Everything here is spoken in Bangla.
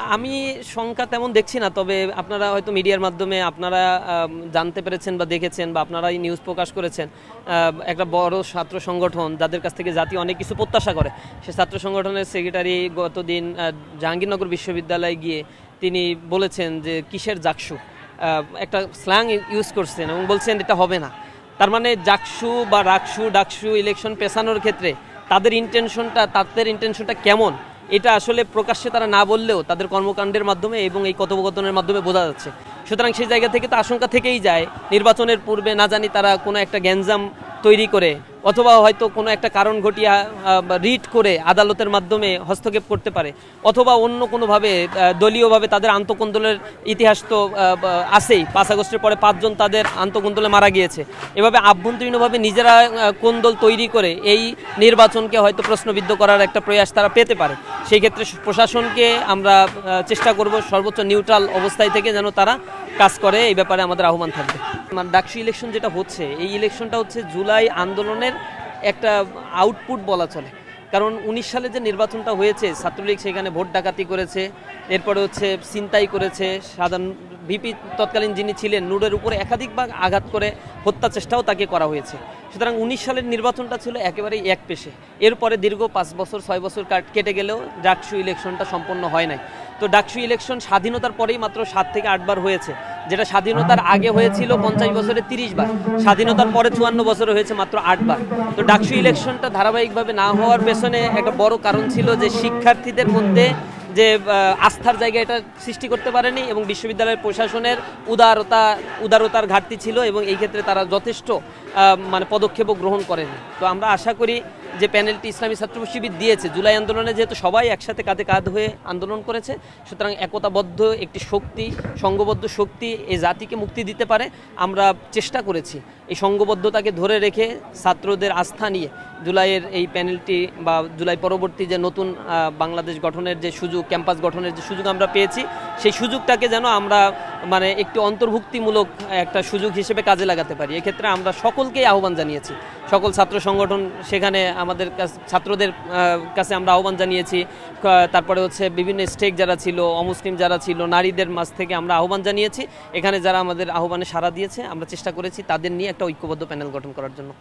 আমি সংখ্যা তেমন দেখছি না, তবে আপনারা হয়তো মিডিয়ার মাধ্যমে আপনারা জানতে পেরেছেন বা দেখেছেন বা আপনারাই নিউজ প্রকাশ করেছেন। একটা বড় ছাত্র সংগঠন যাদের কাছ থেকে জাতি অনেক কিছু প্রত্যাশা করে, সে ছাত্র সংগঠনের সেক্রেটারি গতদিন জাহাঙ্গীরনগর বিশ্ববিদ্যালয়ে গিয়ে তিনি বলেছেন যে কিসের জাকসু, একটা স্ল্যাং ইউজ করছেন এবং বলছেন এটা হবে না। তার মানে জাকসু বা ডাকসু ইলেকশন পেছানোর ক্ষেত্রে তাদের ইন্টেনশনটা কেমন, এটা আসলে প্রকাশ্যে তারা না বললেও তাদের কর্মকাণ্ডের মাধ্যমে এবং এই কথোপকথনের মাধ্যমে বোঝা যাচ্ছে। সুতরাং সেই জায়গা থেকে তো আশঙ্কা থেকেই যায় নির্বাচনের পূর্বে না জানি তারা কোনো একটা গ্যাঞ্জাম তৈরি করে অথবা হয়তো কোনো একটা কারণ ঘটিয়ে রিট করে আদালতের মাধ্যমে হস্তক্ষেপ করতে পারে, অথবা অন্য কোনোভাবে দলীয়ভাবে তাদের আন্তঃকোন্দলের ইতিহাস তো আছেই। 5 আগস্টের পরে 5 জন তাদের আন্তঃকোন্দলে মারা গিয়েছে। এভাবে আভ্যন্তরীণভাবে নিজেরা কোন্দল তৈরি করে এই নির্বাচনকে হয়তো প্রশ্নবিদ্ধ করার একটা প্রয়াস তারা পেতে পারে। সেই ক্ষেত্রে প্রশাসনকে আমরা চেষ্টা করব সর্বোচ্চ নিউট্রাল অবস্থায় থেকে যেন তারা কাজ করে, এই ব্যাপারে আমাদের আহ্বান থাকবে। ডাকসু ইলেকশন যেটা হচ্ছে, এই ইলেকশনটা হচ্ছে জুলাই আন্দোলনের একটা আউটপুট বলা চলে। কারণ 19 সালে যে নির্বাচনটা হয়েছে, ছাত্রলীগ সেখানে ভোট ডাকাতি করেছে, এরপরে হচ্ছে ছিনতাই করেছে, সাধারণ ভিপি তৎকালীন যিনি ছিলেন নূরের উপরে একাধিকবার আঘাত করে হত্যা চেষ্টাও তাকে করা হয়েছে। সুতরাং 19 সালের নির্বাচনটা ছিল একেবারেই এক পেশে। এরপরে দীর্ঘ 5 বছর 6 বছর কেটে গেলেও ডাকসু ইলেকশনটা সম্পন্ন হয় নাই। তো ডাকসু ইলেকশন স্বাধীনতার পরেই মাত্র 7 থেকে 8 বার হয়েছে, যেটা স্বাধীনতার আগে হয়েছিল 50 বছরে 30 বার, স্বাধীনতার পরে 54 বছরে হয়েছে মাত্র 8 বার। তো ডাকসু ইলেকশনটা ধারাবাহিকভাবে না হওয়ার পেছনে একটা বড় কারণ ছিল যে শিক্ষার্থীদের মধ্যে যে আস্থার জায়গা এটা সৃষ্টি করতে পারেনি এবং বিশ্ববিদ্যালয়ের প্রশাসনের উদারতার ঘাটতি ছিল এবং এই ক্ষেত্রে তারা যথেষ্ট পদক্ষেপও গ্রহণ করেনি। তো আমরা আশা করি যে প্যানেলটি ইসলামী ছাত্র শিবির দিয়েছে, জুলাই আন্দোলনে যেহেতু সবাই একসাথে কাঁধে কাঁধ হয়ে আন্দোলন করেছে, সুতরাং একতাবদ্ধ একটি শক্তি, সংঘবদ্ধ শক্তি এই জাতিকে মুক্তি দিতে পারে। আমরা চেষ্টা করেছি এই সংঘবদ্ধতাকে ধরে রেখে ছাত্রদের আস্থা নিয়ে জুলাইয়ের এই প্যানেলটি বা জুলাই পরবর্তী যে নতুন বাংলাদেশ গঠনের যে সুযোগ, ক্যাম্পাস গঠনের যে সুযোগ আমরা পেয়েছি, সেই সুযোগটাকে যেন আমরা একটি অন্তর্ভুক্তিমূলক একটা সুযোগ হিসেবে কাজে লাগাতে পারি। এক্ষেত্রে আমরা সকলকেই আহ্বান জানিয়েছি, সকল ছাত্র সংগঠন সেখানে আমাদের ছাত্রদের কাছে আমরা আহ্বান জানিয়েছি। তারপরে হচ্ছে বিভিন্ন স্টেক যারা ছিল, অমুসলিম যারা ছিল, নারীদের মাঝ থেকে আমরা আহ্বান জানিয়েছি। এখানে যারা আমাদের আহ্বানে সাড়া দিয়েছে, আমরা চেষ্টা করেছি তাদের নিয়ে একটা ঐক্যবদ্ধ প্যানেল গঠন করার জন্য।